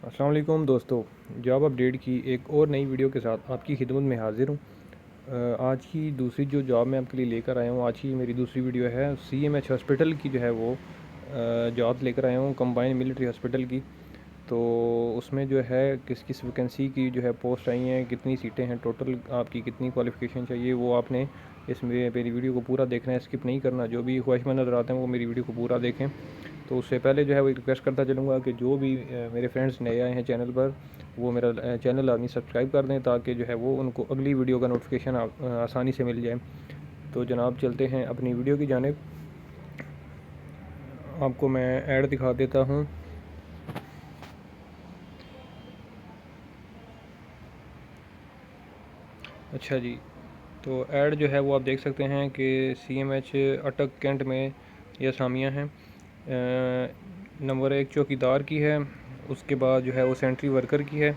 अस्सलाम वालेकुम दोस्तों, जॉब अपडेट की एक और नई वीडियो के साथ आपकी खिदमत में हाज़िर हूँ। आज की दूसरी जो जॉब मैं आपके लिए लेकर आया हूँ, आज की मेरी दूसरी वीडियो है सीएमएच हॉस्पिटल की जो है वो जॉब लेकर आया हूँ, कंबाइंड मिलिट्री हॉस्पिटल की। तो उसमें जो है किस किस वैकेंसी की जो है पोस्ट आई हैं, कितनी सीटें हैं, टोटल आपकी कितनी क्वालिफ़िकेशन चाहिए, वो आपने इसमें मेरी वीडियो को पूरा देखना है, स्किप नहीं करना। जो भी ख्वाहिशमंद नज़र आते हैं वो मेरी वीडियो को पूरा देखें। तो उससे पहले जो है वो रिक्वेस्ट करता चलूँगा कि जो भी मेरे फ्रेंड्स नए आए हैं चैनल पर, वो मेरा चैनल आदमी सब्सक्राइब कर दें, ताकि जो है वो उनको अगली वीडियो का नोटिफिकेशन आसानी से मिल जाए। तो जनाब चलते हैं अपनी वीडियो की जानिब। आपको मैं ऐड दिखा देता हूँ। अच्छा जी, तो ऐड जो है वो आप देख सकते हैं कि सीएमएच अटक कैंट में ये असामियाँ हैं। नंबर 1 चौकीदार की है, उसके बाद जो है वो सेंट्री वर्कर की है।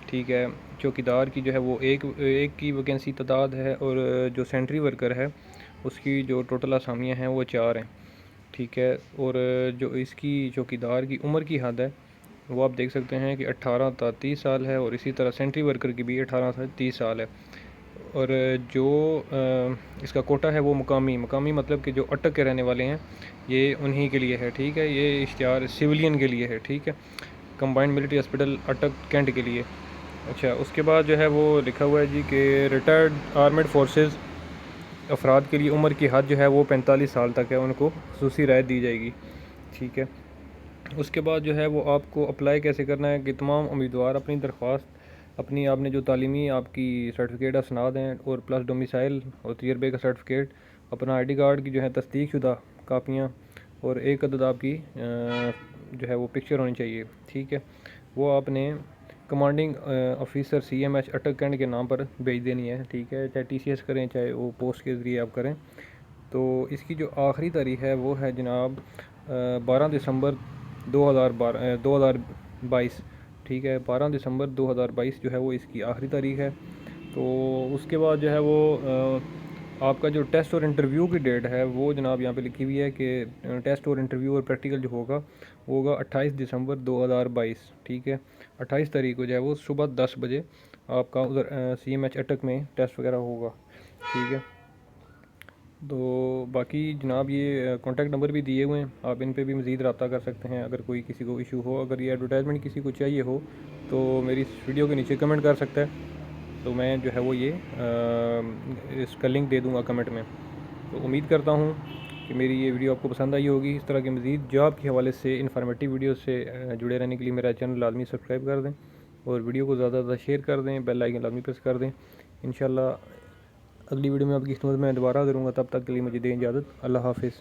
ठीक है, चौकीदार की जो है वो एक एक की वैकेंसी तादाद है, और जो सेंट्री वर्कर है उसकी जो टोटल असामियाँ हैं वो 4 हैं। ठीक है, और जो इसकी चौकीदार की उम्र की हद है वो आप देख सकते हैं कि 18 था 30 साल है, और इसी तरह सेंट्री वर्कर की भी 18 से 30 साल है। और जो इसका कोटा है वो मुकामी मुकामी मतलब कि जो अटक के रहने वाले हैं, ये उन्हीं के लिए है। ठीक है, ये इश्तिहार सिविलियन के लिए है। ठीक है, कंबाइंड मिलिट्री हॉस्पिटल अटक कैंट के लिए। अच्छा, उसके बाद जो है वो लिखा हुआ है जी कि रिटायर्ड आर्मेड फोर्सेस अफराद के लिए उम्र की हद जो है वो 45 साल तक है, उनको खुसूसी रायत दी जाएगी। ठीक है, उसके बाद जो है वो आपको अप्लाई कैसे करना है कि तमाम उम्मीदवार अपनी दरख्वास्त, अपनी आपने जो तालीमी आपकी सर्टिफिकेट असनाद हैं और प्लस डोमिसाइल और तजर्बे का सर्टिफिकेट, अपना आईडी कार्ड की जो है तस्दीक शुदा कापियाँ, और एक अदद आपकी जो है वो पिक्चर होनी चाहिए। ठीक है, वो आपने कमांडिंग ऑफिसर सीएमएच अटक कैंट के नाम पर भेज देनी है। ठीक है, चाहे टीसीएस करें चाहे वो पोस्ट के ज़रिए आप करें। तो इसकी जो आखिरी तारीख है वो है जनाब 12 दिसंबर 2022। ठीक है, 12 दिसंबर 2022 जो है वो इसकी आखिरी तारीख है। तो उसके बाद जो है वो आपका जो टेस्ट और इंटरव्यू की डेट है वो जनाब यहाँ पे लिखी हुई है कि टेस्ट और इंटरव्यू और प्रैक्टिकल जो होगा वो होगा 28 दिसंबर 2022। ठीक है, 28 तारीख को जो है वो सुबह 10 बजे आपका उधर सीएमएच अटक में टेस्ट वगैरह होगा। ठीक है, तो बाकी जनाब ये कॉन्टैक्ट नंबर भी दिए हुए हैं, आप इन पे भी मज़ीद रब्ता कर सकते हैं अगर कोई किसी को इशू हो। अगर ये एडवर्टाइजमेंट किसी को चाहिए हो तो मेरी इस वीडियो के नीचे कमेंट कर सकता है, तो मैं जो है वो ये इसका लिंक दे दूँगा कमेंट में। तो उम्मीद करता हूँ कि मेरी ये वीडियो आपको पसंद आई होगी। इस तरह के मज़ीद जॉब के हवाले से इन्फॉर्मेटिव वीडियो से जुड़े रहने के लिए मेरा चैनल लाजमी सब्सक्राइब कर दें, और वीडियो को ज़्यादा से ज़्यादा शेयर कर दें, बेल आइकन लाजमी प्रेस कर दें। इंशाल्लाह अगली वीडियो में आपकी खिदमत में दोबारा करूँगा, तब तक के लिए मुझे दें इजाज़त। अल्लाह हाफ़िज़।